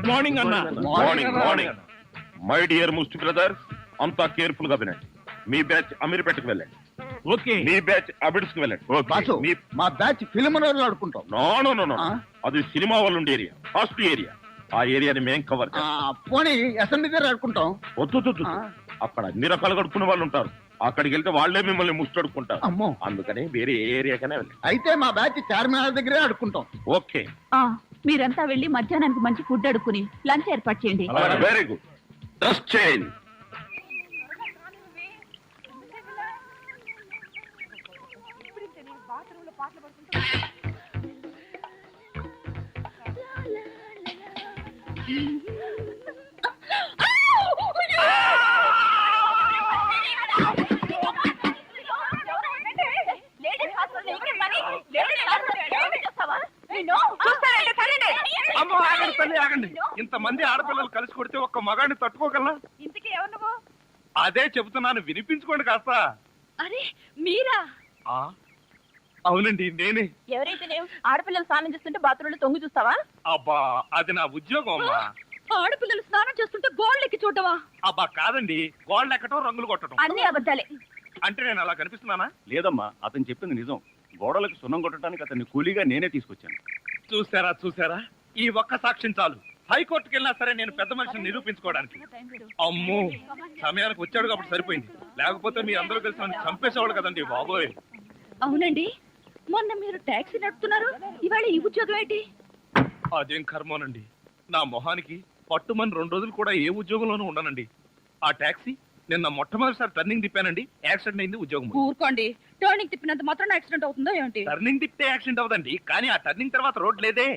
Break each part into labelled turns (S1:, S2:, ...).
S1: Good morning అన్న.
S2: Morning morning. My dear ముస్టి brothers, అంతా కేర్ఫుల్ గా వినండి. మీ బ్యాచ్ అమీర్పేటకు వెళ్ళండి.
S1: ఓకే.
S2: మీ బ్యాచ్ అబిడ్స్ కు వెళ్ళండి.
S3: బాసు, మా బ్యాచ్ ఫిల్మ్ ఆడుకుంటాం.
S2: నో నో నో నో, అది సినిమా వాళ్ళు ఉండే ఏరియా, ఫాస్ట్ ఏరియా. ఆ ఏరియాని మేం కవర్ చేస్తాం.
S3: పోనీ అసెంబ్లీ దగ్గర ఆడుకుంటాం.
S2: వద్దు, అక్కడ అన్ని రకాలు కడుక్కునే వాళ్ళు ఉంటారు. అక్కడికి వెళ్తే వాళ్లే మిమ్మల్ని ముస్టడుకుంటారు.
S3: అమ్మో,
S2: అందుకని వేరే ఏరియాకనే వెళ్ళండి.
S3: అయితే మా బ్యాచ్ చార్మినార్ దగ్గరే ఆడుకుంటాం.
S2: ఓకే.
S4: మీరంతా వెళ్ళి మధ్యాహ్నానికి మంచి ఫుడ్ అడుక్కుని లంచ్ ఏర్పాటు చేయండి.
S2: Very good. Dress change.
S1: ఆగండి. ఇంతమంది ఆడపిల్లలు కలిసి కొడితే ఒక్క మగాడిని తట్టుకోగలనా?
S4: ఇంతకీ ఎవరు నువ్వు?
S1: అదే చెబుతున్నాను, వినిపించుకోండి కాస్త.
S4: అరే మీరా?
S1: అవునండి, నేనే.
S4: ఎవరైతే ఆడపిల్లలు స్నానం చేస్తుంటే బాత్రూంలో తొంగి చూస్తావా?
S1: అబ్బా, అది నా ఉద్యోగం అమ్మా.
S4: ఆడపిల్లలు స్నానం చేస్తుంటే గోళ్ళెక్కి చూడవా?
S1: అబ్బా కాదండి, గోళ్ళు ఎక్కటం, రంగులు కొట్టడం.
S4: అన్ని అబద్ధాలే.
S1: అంటే నేను అలా కనిపిస్తున్నానా?
S5: లేదమ్మా, అతను చెప్పింది నిజం. గోడలకు సున్నం కొట్టడానికి అతన్ని కూలీగా నేనే తీసుకొచ్చాను.
S1: చూసారా, ఈ ఒక్క సాక్ష్యం చాలు. హైకోర్టుకి వెళ్ళినా సరే నేను పెద్ద మనిషిని నిరూపించుకోవడానికి. అమ్మో, సమయానికి వచ్చాడు కాబట్టి సరిపోయింది. లేకపోతే మీ అందరూ కలిసి నన్ను చంపేసేవాడు కదండి బాబోయ్.
S4: అవునండి, మొన్న మీరు టాక్సీ నడుపుతున్నారు, ఇవాళ ఈ ఉద్యోగం ఏంటి?
S1: అదేం కర్మోనండి, నా మొహానికి పట్టుమని 2 రోజులు కూడా ఏ ఉద్యోగంలోనూ ఉండనండి. ఆ టాక్సీ నిన్న మొట్టమొదటిసారి టర్నింగ్ తిప్పానండి, యాక్సిడెంట్ అయింది. ఉద్యోగం
S4: ఊరుకోండి, టర్నింగ్ తిప్పినంత మాత్రం యాక్సిడెంట్ అవుతుందో ఏంటి?
S1: టర్నింగ్ తిప్పితే యాక్సిడెంట్ అవుదండి, కానీ ఆ టర్నింగ్ తర్వాత రోడ్ లేదే.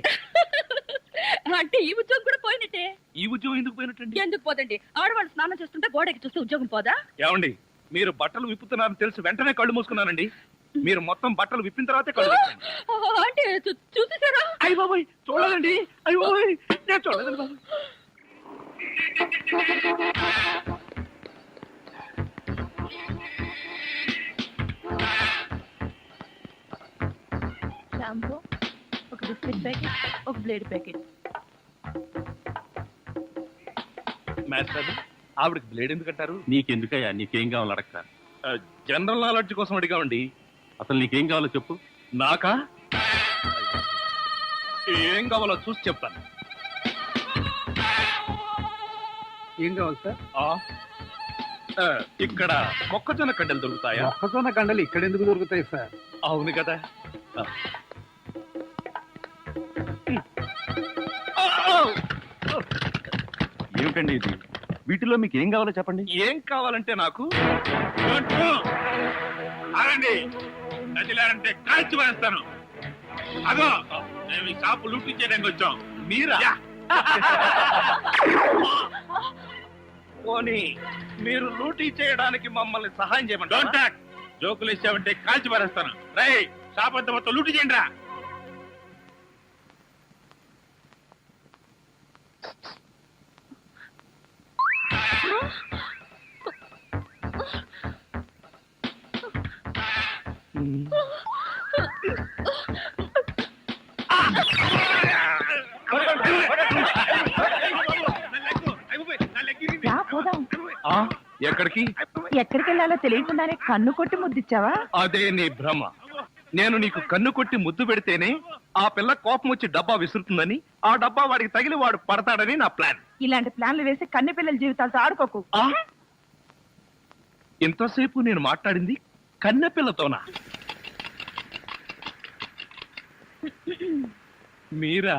S4: అంటే ఈ ఉద్యోగం కూడా పోయినట్టే.
S1: ఈ ఉద్యోగం ఎందుకు పోయినట్టండి?
S4: ఎందుకు పోదండి? ఆడవాళ్ళు స్నానం చేస్తుంటే గోడకి చూస్తే ఉద్యోగం పోదా?
S1: ఏమండి, మీరు బట్టలు విప్పుతున్నారని తెలిసి వెంటనే కళ్ళు మూసుకున్నానండి. మీరు మొత్తం బట్టలు విప్పిన తర్వాతే కళ్ళు తెరిచాను.
S4: అంటే చూసేసారా?
S1: అయ్య బాబోయ్, చూడలేదండి. అయ్య బాబోయ్, నేను చూడలేదండి బాబు.
S4: షాంపూ, ఒక బిస్కెట్ ప్యాకెట్, ఒక బ్లేడ్ ప్యాకెట్.
S1: మాస్టర్, ఆవిడకి బ్లేడ్ ఎందుకు అంటారు?
S5: నీకెందుకయ్యా, నీకేం కావాలో అడగతా.
S1: జనరల్ నాలెడ్జ్ కోసం అడిగామండి.
S5: అసలు నీకేం కావాలో చెప్పు.
S1: నాకా? ఏం కావాలో చూసి చెప్తాను.
S3: ఏం కావాలి సార్?
S1: ఇక్కడ మొక్కజొన్న కండలు దొరుకుతాయా?
S3: మొక్కజొన్న గండలు ఇక్కడ ఎందుకు దొరుకుతాయి సార్?
S1: అవును కదా.
S5: ఏమిటండి ఇది? వీటిలో మీకు ఏం కావాలో చెప్పండి.
S1: ఏం కావాలంటే నాకు ఆగండి, నదిలారంటే కాల్చి వేస్తాను. అదో మేము ఈ షాపు లూటీ చేయడానికి వచ్చాం. మీరా? పోనీ మీరు లూటీ చేయడానికి మమ్మల్ని సహాయం చేయమంటారా? జోకులు ఇచ్చామంటే కాల్చి పారేస్తాను. రై, షాప్ అంతా మొత్తం లూటీ చేయండి రా. ఎక్కడికి?
S4: ఎక్కడికి వెళ్ళాలో తెలియకుండానే కన్ను కొట్టి ముద్దిచ్చావా?
S1: అదే నీ భ్రమ. నేను నీకు కన్ను కొట్టి ముద్దు పెడితేనే ఆ పిల్ల కోపం వచ్చి డబ్బా విసురుతుందని, ఆ డబ్బా వాడికి తగిలి వాడు పడతాడని నా ప్లాన్.
S4: ఇలాంటి ప్లాన్లు వేసి కన్నె పిల్లల జీవితాలతో ఆడుకోకు.
S1: ఇంతసేపు నేను మాట్లాడింది కన్నె పిల్లతోనా? మీరా?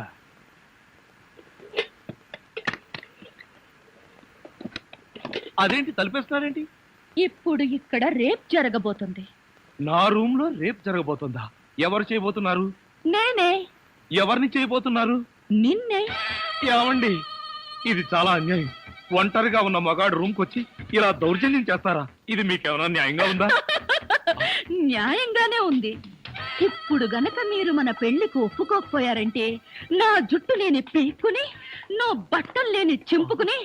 S1: అదేంటి తలిపేస్తున్నారేంటి?
S4: ఇప్పుడు ఇక్కడ రేప్ జరగబోతుంది.
S1: నా రూమ్ లో రేప్ జరగబోతుందా? ఎవరు చేయబోతున్నారు?
S4: నేనే.
S1: ఎవరిని చేయబోతున్నారు?
S4: నిన్నే.
S1: ఏమండి, ఇది చాలా అన్యాయం. ఒంటరిగా ఉన్న మగాడు రూమ్ కొచ్చి ఇలా దౌర్జన్యం చేస్తారా? ఇది మీకేమైనా న్యాయంగా ఉందా?
S4: న్యాయంగానే ఉంది. ఇప్పుడు గనక మీరు మన పెళ్లికి ఒప్పుకోకపోయారంటే నా జుట్టు లేని పీక్కుని, నా బట్టలు లేని చింపుకుని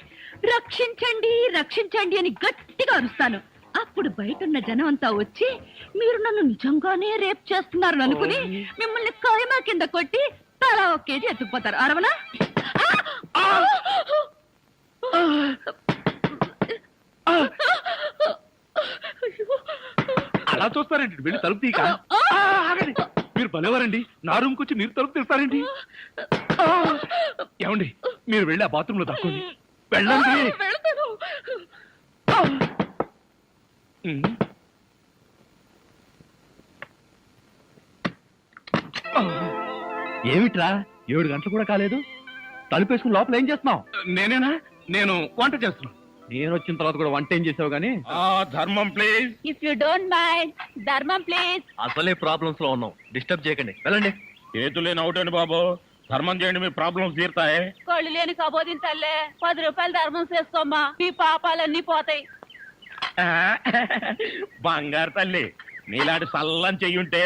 S4: రక్షించండి రక్షించండి అని గట్టిగా అరుస్తాను. అప్పుడు బయటున్న జనం అంతా వచ్చి మీరు నన్ను నిజంగానే రేప్ చేస్తున్నారు అనుకుని మిమ్మల్ని కాయమా కింద కొట్టి తలా ఒక కేజీ ఎత్తుకుపోతారు. అరవనా?
S1: అలా చూస్తారేంటి? వెళ్ళి తలుపు తీక. ఆగండి, మీరు భలేవారండి. నా రూమ్కి వచ్చి మీరు తలుపు తీస్తారేంటి? ఏమండి, మీరు వెళ్ళి ఆ బాత్రూమ్ లో దక్కండి. వెళ్ళండి.
S6: ఏమిట్రా 7 గంటలు కూడా కాలేదు, తలుపేసుకుని లోపల ఏం చేస్తున్నావు?
S1: నేనేనా? నేను వంట చేస్తున్నాను.
S6: నేను వచ్చిన తర్వాత కూడా వంట ఏం చేసావు గానీ
S2: ధర్మం please.
S4: If you don't mind, ధర్మం ప్లీజ్.
S6: అసలే ప్రాబ్లమ్స్ లో ఉన్నాం, డిస్టర్బ్ చేయకండి, వెళ్ళండి.
S2: చేతులేని అవుటండి బాబు, ధర్మం చేయండి, మీ ప్రాబ్లమ్స్ తీరుతాయి.
S4: కళ్ళు లేని కబోదింతల్లే 10 రూపాయలు ధర్మం చేసుకోమ్మా, మీ పాపాలన్నీ పోతాయి.
S2: బంగారు తల్లి, నీలాంటి సల్లం చెయ్యుంటే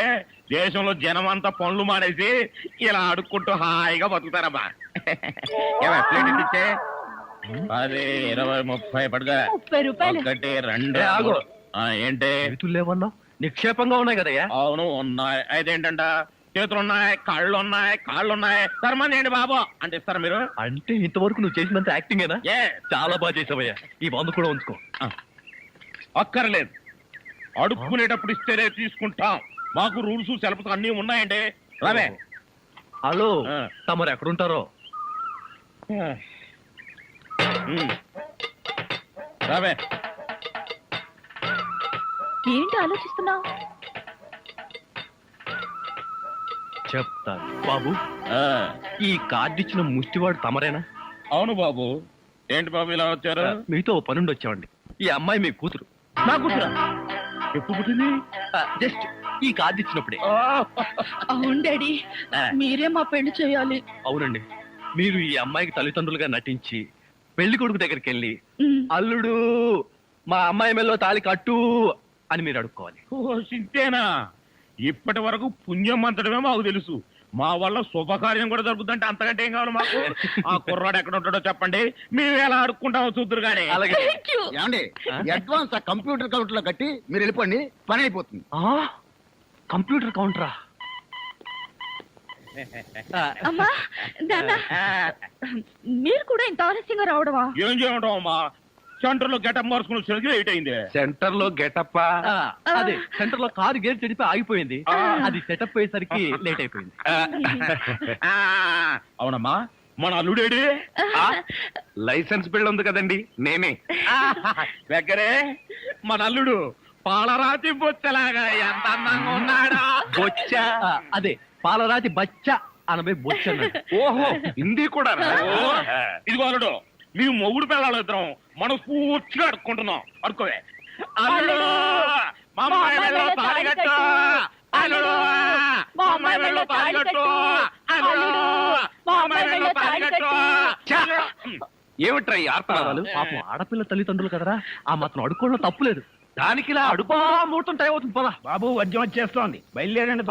S2: దేశంలో జనం అంతా పనులు మానేసి ఇలా అడుక్కుంటూ హాయిగా బతుకుతారమ్మా. ప్లేట్ ఇచ్చే 10, 20, 30 పడుగా.
S4: 30 రూపాయలు.
S2: 1, 2
S6: ఆగు.
S2: ఏంటి?
S6: చేతులు లేవన్నావు, నిక్షేపంగా ఉన్నాయి కదయ్యా.
S2: అవును ఉన్నాయి. అయితేంటంట, చేతులున్నాయి, కాళ్ళున్నాయి, ధర్మం చేయండి బాబు అంటే ఇస్తారా మీరు?
S6: అంటే ఇంతవరకు నువ్వు చేసినంత యాక్టింగేనా?
S2: ఏ
S6: చాలా బాగా చేసావయ్యా, ఈ మందు కూడా ఉంచుకో.
S2: అక్కర్లేదు, అడుక్కునేటప్పుడు ఇస్తేనే తీసుకుంటాం. మాకు రూల్స్ సెలవులు అన్నీ ఉన్నాయండి. రావే.
S6: హలో,
S2: ఆ.
S6: తమరు ఎక్కడుంటారో?
S2: రావే.
S4: ఏంటి ఆలోచిస్తున్నావు?
S6: చెప్తాను బాబు.
S2: ఆ,
S6: ఈ కార్డు ఇచ్చిన ముష్టివాడు తమరేనా?
S2: అవును బాబు. ఏంటి బాబు ఇలా వచ్చారు?
S6: మీతో ఓ పనుండి వచ్చామండి. ఈ అమ్మాయి మీ కూతురు.
S2: నా కూతురా? ఎప్పుడు పుట్టింది?
S6: జస్ట్ ఈ కార్డు ఇచ్చినప్పుడే.
S4: అవును డాడీ, మీరే మా పెళ్లి చేయాలి.
S6: అవునండి, మీరు ఈ అమ్మాయికి తల్లిదండ్రులుగా నటించి పెళ్లి కొడుకు దగ్గరికి వెళ్ళి అల్లుడు మా అమ్మాయి మెల్లో తాళి కట్టు అని మీరు అడుక్కోవాలి.
S2: ఓ సింతేనా? ఇప్పటి వరకు పుణ్యం అంతటమే మాకు తెలుసు. మా వల్ల శుభకార్యం కూడా జరుగుతుందంటే అంతకంటే ఏం కావాలి మాకు? ఆ కుర్రాడు ఎక్కడ ఉంటాడో చెప్పండి, మేము ఎలా అడుక్కుంటామో చూద్దరు కానీ.
S6: అలాగే.
S3: ఏమండి, అడ్వాన్స్ ఆ కంప్యూటర్ కౌంటర్ లో కట్టి మీరు వెళ్ళిపోండి, పని అయిపోతుంది.
S6: కంప్యూటర్ కౌంటరా?
S4: అమ్మా నాన్న, మీరు కూడా ఇంత ఆలస్యంగా రావడమా?
S2: ఏం చేయడం అమ్మా, సెంటర్ లో గెటప్ మార్చుకుని సరిగ్గా ఎయిట్ అయింది.
S1: సెంటర్ లో గెటప్.
S6: అదే సెంటర్ లో కారు గేర్ చెడిపి ఆగిపోయింది, అది సెటప్ అయ్యేసరికి లేట్ అయిపోయింది.
S2: ఆ, అవునమ్మా, మన అల్లుడేడి?
S1: లైసెన్స్ బిల్ ఉంది కదండి, నేనే.
S2: దగ్గరే మన అల్లుడు పాలరాతి బొచ్చలాగా ఎంత అందంగా ఉన్నాడా.
S6: బొచ్చ, అదే పాలరాతి బచ్చ అనబై బొచ్చ అన్నాడు.
S1: ఓహో, హిందీ కూడా.
S2: ఇదిగో అల్లుడు, మేము మొగుడు పిల్లలు ఇద్దరం మనం పూర్తిగా అడుక్కుంటున్నాం. అడుకోవే. అల్లుడు, మా అమ్మాయి మెడలో తాళి కట్టు. అల్లుడు, మా అమ్మాయి మెడలో తాళి కట్టు. అల్లుడు, మా అమ్మాయి మెడలో తాళి కట్టు.
S1: ఏమిట్రా ఈ ఆర్తనాదాలు?
S6: పాపం ఆడపిల్ల తల్లిదండ్రులు కదరా, ఆ మాత్రం అడుక్కోవడం తప్పులేదు.
S1: దానికి ఇలా అడుగు.
S6: ముహూర్తం టైం అవుతుంది, పదా.
S2: బాబు వద్యం వచ్చేస్తోంది, బయలుదేరండి.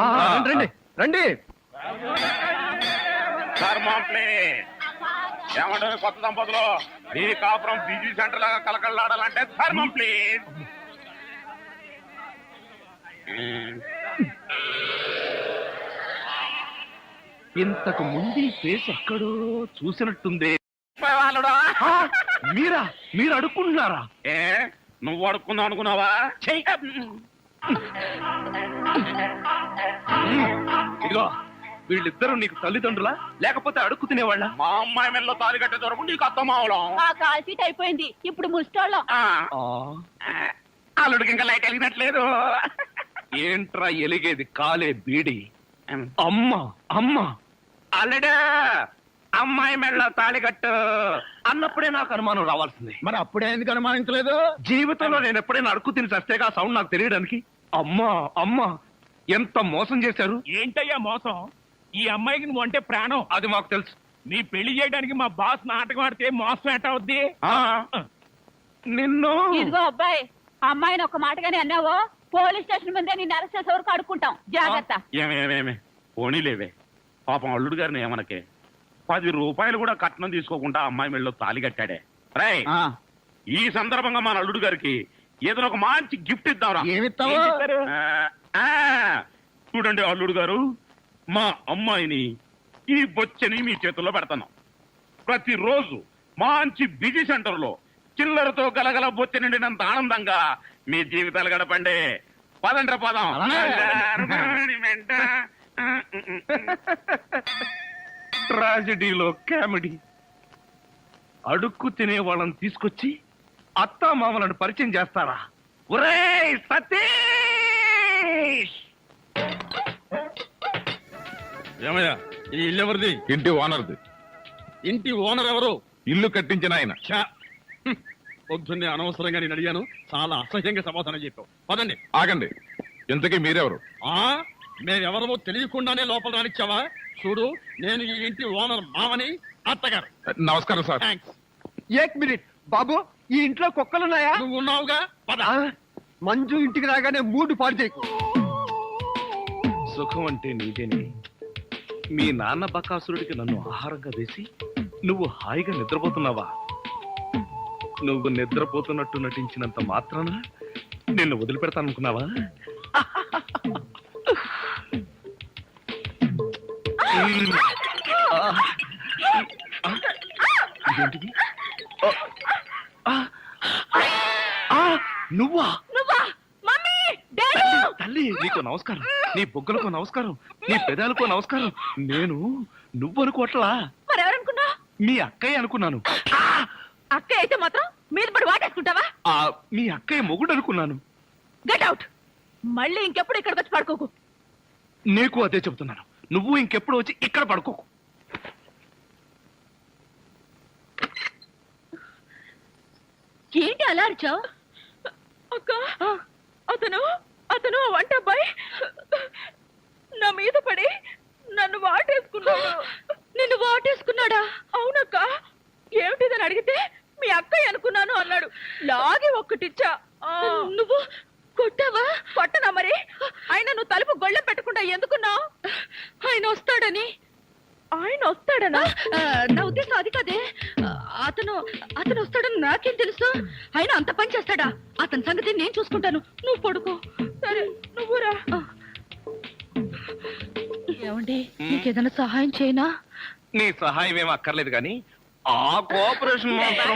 S6: రండి రండి.
S2: ఏమంటారు కొత్త దంపతులు, ఈ కాపురం బిజీ సెంటర్ లాగా కలకలాడాలంటే ధర్మం ప్లీజ్.
S1: ఇంతకు ముందు ఈ ఫేస్ ఎక్కడో చూసినట్టుంది.
S2: వాళ్ళుడా?
S1: మీరా? మీరు అడుక్కుంటున్నారా?
S2: ఏ నువ్వు అడుక్కుందాం అనుకున్నావా?
S1: ఇదిగో, వీళ్ళిద్దరూ నీకు తల్లిదండ్రులా లేకపోతే అడుక్కు తినేవాళ్ళ?
S2: మా అమ్మాయి మెల్లో తాళి కట్టే దొరకు నీకు అత్తమావలం.
S4: ఆ కాల్ సీట్ అయిపోయింది, ఇప్పుడు ముష్టోళ్ళం.
S2: అల్లుడికి ఇంకా లైట్ వెలిగినట్లేదు.
S1: ఏంట్రా ఎలిగేది? కాలే బీడి. అమ్మా అమ్మా,
S2: అల్లుడు అమ్మాయి మెళ్ళ తాళి కట్టు
S1: అన్నప్పుడే నాకు అనుమానం రావాల్సింది.
S3: మరి అప్పుడే ఎందుకు అనుమానించలేదు?
S1: జీవితంలో నేను ఎప్పుడైనా అడుక్కు తిని చస్తేగా సౌండ్ నాకు తెలియడానికి. అమ్మా అమ్మా, ఎంత మోసం చేశారు.
S7: ఏంటయ్యా మోసం? ఈ అమ్మాయికి నువ్వు అంటే ప్రాణం.
S1: అది మాకు తెలుసు.
S7: నీ పెళ్లి చేయడానికి మా బాస్ నాటకం ఆడితే మోసం ఎట్ట అవుద్ది?
S1: నిన్ను
S4: ఇదిగో అబ్బాయి, అమ్మాయిని ఒక మాటగానే అన్నావో పోలీస్ స్టేషన్ ముందే నిన్ను అరెస్ట్ చేసే వరకు అడుక్కుంటాం, జాగ్రత్త.
S2: ఏమేమేమే పోనీలేవే, పాపం అల్లుడు గారిని ఏమనకే. 10 రూపాయలు కూడా కట్నం తీసుకోకుండా అమ్మాయి మెళ్ళలో తాళి కట్టాడే. రై, ఈ సందర్భంగా మన అల్లుడు గారికి ఏదైనా ఒక మంచి గిఫ్ట్ ఇద్దాంరా.
S3: ఏమిస్తావు?
S2: చూడండి అల్లుడు గారు, మా అమ్మాయిని ఈ బొచ్చని మీ చేతుల్లో పెడతాను. ప్రతిరోజు మంచి బిజీ సెంటర్ లో చిల్లరతో గలగల బొత్తి నిండినంత ఆనందంగా మీ జీవితాలు గడపండి. పదండ్ర పదం. ట్రాజడీలో కామెడీ. అడుక్కు తినే వాళ్ళని తీసుకొచ్చి అత్తా మామలను పరిచయం చేస్తారా? ఒరేయ్ సతీష్!
S1: ఏమయ్యా, ఈ ఇల్లు ఎవరిది?
S5: ఇంటి ఓనర్ది.
S1: ఇంటి ఓనర్ ఎవరు?
S5: ఇల్లు కట్టించిన ఆయన.
S1: ఛా! పొద్దున్నే అనవసరంగా నేను అడిగాను, చాలా అసహ్యంగా సమాధానం చెప్పావు. పదండి.
S5: ఆగండి, ఇంతకీ మీరెవరు?
S1: మేమెవరమో తెలియకుండానే లోపల రానిచ్చావా? చూడు, నేను ఈ ఇంటి ఓనర్ మామని, అత్తగారు.
S5: నమస్కారం సార్.
S1: థ్యాంక్స్.
S3: ఏక్ మినిట్ బాబు, ఈ ఇంట్లో కుక్కలున్నాయా?
S1: నువ్వు ఉన్నావుగా, పద.
S3: మంజు ఇంటికి రాగానే మూడు పాడు చేయకు.
S1: సుఖం అంటే నీదేనే. మీ నాన్న బకాసురుడికి నన్ను ఆహారంగా వేసి నువ్వు హాయిగా నిద్రపోతున్నావా? నువ్వు నిద్రపోతున్నట్టు నటించినంత మాత్రాన నిన్ను వదిలిపెడతాననుకున్నావా? ఇదేంటిది? నువ్వా?
S4: Mummy, daddy!
S1: తల్లి, నీకు నమస్కారం. నీ బొగ్గలకు నమస్కారం, నీ పెదాలకు నమస్కారం. నేను నువ్వు అనుకోవట్లా,
S4: మరెవరనుకున్నా?
S1: మీ అక్కయ్య అనుకున్నాను.
S4: అక్క అయితే మాత్రం మీద పడి వాటేసుకుంటావా?
S1: మీ అక్కయ్య మొగుడు అనుకున్నాను.
S4: Get out! మళ్ళీ ఇంకెప్పుడు ఇక్కడికి వచ్చి పడుకోకు.
S1: నీకు అదే చెబుతున్నాను, నువ్వు ఇంకెప్పుడు వచ్చి ఇక్కడ పడుకోకు.
S4: ఏంటి అలా అరిచావు? అక్క, అతను అతను వంట అబ్బాయి నా మీద పడి నన్ను వాటేసుకున్నాడు. నిన్ను వాటేసుకున్నాడా? అవునక్క. ఏమిటిదని అడిగితే మీ అక్కయ్య అనుకున్నాను అన్నాడు. లాగి ఒక్కటిచ్చా. నువ్వు కొట్టావా? కొట్టనా మరి. ఆయన నువ్వు తలుపు గొళ్ళెం పెట్టకుండా ఎందుకున్నావు? ఆయన వస్తాడని. ఆయన వస్తాడనా? నా ఉద్దేశం అది కాదే. అతను అతను వస్తాడని నాకేం తెలుసు? ఆయన అంత పని చేస్తాడా? అతని సంగతి నేను చూసుకుంటాను, నువ్వు పడుకో. సరే, నువ్వు రా. ఏమండి, నీకేదైనా సహాయం చేయనా?
S1: నీ సహాయం ఏం అక్కర్లేదు కానీ ఆ కోఆపరేషన్ మాత్రం.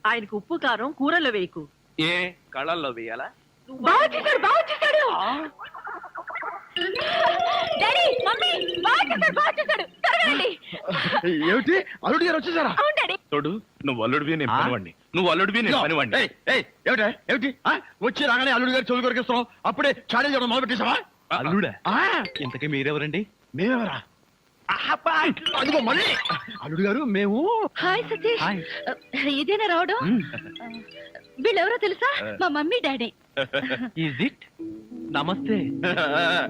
S8: ఆయనకు ఉప్పు కారం కూరలో వేయకు.
S1: ఏ కళ్ళల్లో వేయాలా?
S4: బాగా చేశాడు, బాగా చేశాడు. డాడీ, మమ్మీ, బాగా చేశాడు, బాగా చేశాడు. త్వరగా
S3: ఏమిటి, అల్లుడు గారు వచ్చేసారా?
S4: అవును డాడీ.
S1: చూడు, నువ్వు అల్లుడివి, నేను పనివాడిని. నువ్వు అల్లుడివి, నేను పనివాడిని.
S3: ఏమిటి వచ్చి రాగానే అల్లుడు గారు చెవులు కొరికిస్తున్నావు? అప్పుడే చాడీ చేయడం మొదలు పెట్టేశావా?
S6: అల్లుడా? ఇంతకీ మీరెవరండి?
S3: మేమెవరా? అదిగో మళ్ళీ అల్లుడు గారు మేము.
S4: హాయ్ సతీష్.
S6: హాయ్.
S4: ఇదేనా రావడం? వీళ్ళెవరో తెలుసా? మా మమ్మీ డాడీ.
S6: Is it? నమస్తే.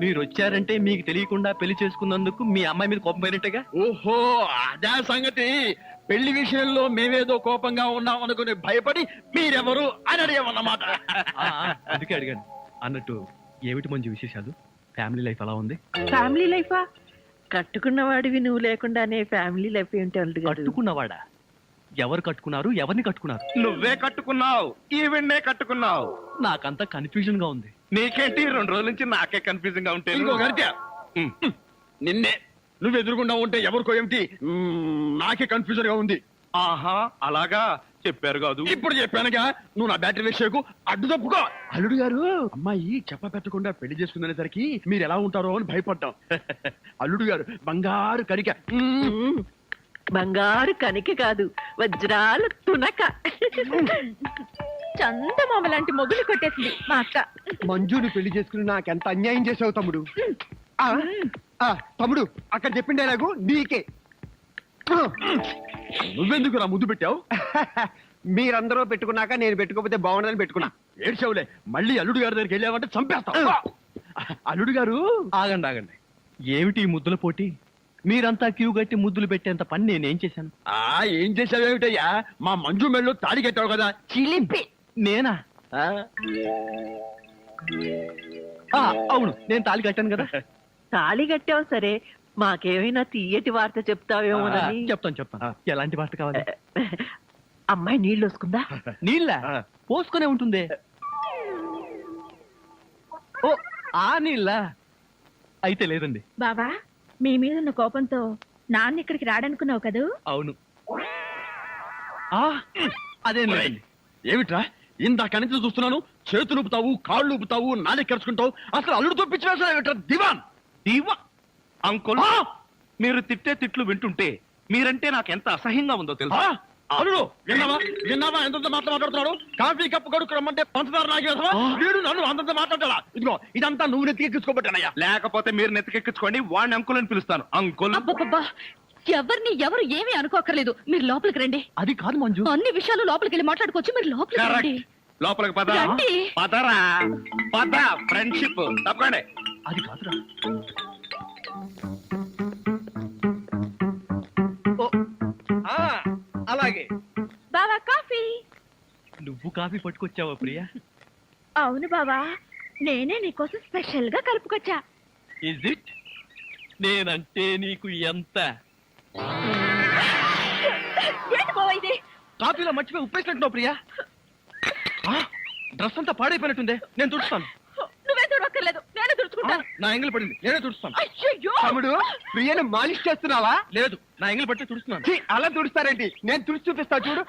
S6: మీరు వచ్చారంటే మీకు తెలియకుండా పెళ్లి చేసుకున్నందుకు మీ అమ్మాయి మీద కోపం పోయినట్టుగా.
S3: ఓహో, అదే సంగతి. పెళ్లి విషయంలో మేమేదో కోపంగా ఉన్నాం అనుకుని భయపడి మీరెవరు అని అడిగామన్నమాట.
S6: అందుకే అడిగాను. అన్నట్టు ఏమిటి మంచి విశేషాలు? ఫ్యామిలీ లైఫ్ ఎలా ఉంది?
S8: ఫ్యామిలీ లైఫా? కట్టుకున్నవాడివి నువ్వు లేకుండానే ఫ్యామిలీ లైఫ్ ఏంటి అల్లుడు గారు?
S6: కట్టుకున్నవాడా? ఎవరు కట్టుకున్నారు? ఎవరిని కట్టుకున్నారు?
S1: నువ్వే కట్టుకున్నావు, ఈవెన్నే కట్టుకున్నావు.
S6: నాకంతా కన్ఫ్యూజన్ గా ఉంది.
S1: నీకేంటి 2 రోజుల నుంచి నాకే కన్ఫ్యూజన్ గా ఉంటే?
S3: ఇంకో గంట నిన్నే నువ్వు ఎదురుకుండా ఉంటే ఎవరికో ఏమిటి నాకే కన్ఫ్యూజన్ గా ఉంది.
S1: ఆహా, అలాగా చెప్పారు కాదు.
S3: ఇప్పుడు చెప్పానుగా, నువ్వు నా బ్యాటరీ విషయకు అడ్డు తప్పుకో. అల్లుడు గారు, అమ్మాయి చెప్ప పెట్టకుండా పెళ్లి చేసుకునేసరికి మీరు ఎలా ఉంటారో అని భయపడ్డాం. అల్లుడు గారు బంగారు కరిక.
S8: బంగారు కనిక కాదు, వజ్రాల తునక.
S4: చందమామ లాంటి మొగులు కొట్టేసింది మా అక్క.
S3: మంజుని పెళ్లి చేసుకుని నాకెంత అన్యాయం చేసావు తమ్ముడు. తమ్ముడు, అక్కడ చెప్పిండే నాకు నీకే. నువ్వెందుకు నా ముద్దు పెట్టావు? మీరందరూ పెట్టుకున్నాక నేను పెట్టుకోకపోతే బాగుండదని పెట్టుకున్నా. ఏడ్చావులే, మళ్ళీ అల్లుడు గారి దగ్గరికి వెళ్ళావంటే చంపేస్తావు. అల్లుడు గారు,
S6: ఆగండి ఆగండి. ఏమిటి ఈ ముద్దుల పోటీ? మీరంతా క్యూ కట్టి ముద్దులు పెట్టేంత పని నేనేం చేశాను?
S3: ఏం చేసావేమిటయ్యా? మా మంజు మెళ్ళు తాడి కట్టావు కదా, చిలిపి.
S6: నేనా? అవును, నేను తాళి కట్టాను కదా.
S8: తాళి కట్టావు సరే, మాకేమైనా తీయటి వార్త చెప్తావేమోనని.
S6: చెప్తాను. ఎలాంటి వార్త కావాలి?
S8: అమ్మాయి నీళ్ళు వస్తుందా?
S6: నీళ్ళ పోసుకునే ఉంటుంది. ఓ, ఆ నీళ్ళ అయితే లేదండి.
S4: బావా, మీ మీద ఉన్న కోపంతో నాన్న ఇక్కడికి రాడనుకున్నావు కదూ?
S6: అవును. అదేం లేదండి.
S3: ఏమిట్రా ఇందాక నుంచి చూస్తున్నాను, చేతులు ఊపుతావు, కాళ్ళు ఊపుతావు, నాలుగు కరుచుకుంటావు. అసలు అల్లుడు తప్పించిన దివాన్
S1: దీవా అంకుల్, మీరు తిట్టే తిట్లు వింటుంటే మీరంటే నాకు ఎంత అసహ్యంగా ఉందో తెలుసా?
S3: అల్లుడు విన్నావా విన్నావా ఎంత మాట్లాడుతున్నాడు? కాఫీ కప్పు కడుకు రమ్మంటే పంచదార నాగేసవా? వీడు నన్ను అంతంత మాట్లాడాలా? ఇదిగో ఇదంతా నువ్వు నెత్తికెక్కించుకోబట్టానయ్యా.
S1: లేకపోతే మీరు నెత్తికెక్కించుకోండి, వాడిని అంకుల్ అని పిలుస్తాను. అంకుల్
S4: అబ్బబ్బబ్బా, ఎవరు ఏమీ అనుకోకర్లేదు. మీరు లోపలికి రండి.
S3: అది కాదు మంజు,
S4: అన్ని విషయాలు లోపలికి వెళ్ళి మాట్లాడుకోవచ్చు. మీరు లోపలికి రండి.
S1: కరెక్ట్. లోపలికి పద.
S4: రండి.
S1: పదరా పద. ఫ్రెండ్షిప్ తప్పకండి.
S3: అది కాదురా.
S6: అలాగే.
S4: బావా కాఫీ.
S6: నువ్వు కాఫీ పట్టుకొచ్చావా ప్రియా?
S4: అవును బావా, నేనే నీకోసం స్పెషల్ గా కలుపుకొచ్చా.
S6: Is it? నేనంటే నీకు ఎంత?
S4: ఏంటి బావా ఇది?
S6: కాఫీలో మర్చిపోయి ఉప్పేసినట్టున్నావు ప్రియా. డ్రెస్ అంతా పాడైపోయినట్టుందే, నేను తుడుస్తాను.
S4: నువ్వే తుడవక్కర్లేదు, నేనే తుడుచుకుంటా.
S6: నా ఎంగిల్ పడింది, నేనే తుడుస్తాను.
S4: అయ్యయ్యో.
S3: తమ్ముడు ప్రియను మాలిష్ చేస్తున్నావా?
S6: లేదు, నా ఎంగిల్ పట్టి తుడుస్తున్నాను.
S3: ఛీ, అలా తుడుస్తారేంటి? నేను తుడిచి చూపిస్తా చూడు.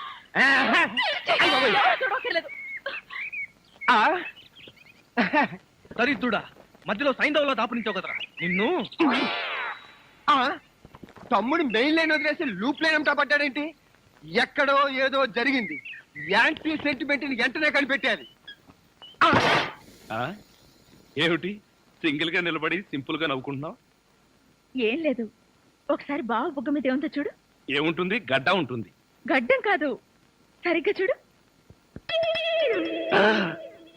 S4: ఎవరు తుడవక్కర్లేదు.
S6: దరిద్రుడా, మధ్యలో సైంధవ్లో దాపునించావు కదరా నిన్ను.
S3: తమ్ముడు మెయిన్ లైన్ వదిలేసి లూప్ లైన్ అంతా పడ్డాడేంటి? ఎక్కడో ఏదో జరిగింది. యాంటీ సెంటిమెంట్ ని వెంటనే కనిపెట్టాలి.
S1: ఏమిటి సింగిల్ గా నిలబడి సింపుల్ గా నవ్వుకుంటున్నావు?
S4: ఏం లేదు, ఒకసారి బావ బుగ్గ మీద ఏముందో చూడు.
S1: ఏముంటుంది? గడ్డ ఉంటుంది.
S4: గడ్డం కాదు, సరిగ్గా చూడు.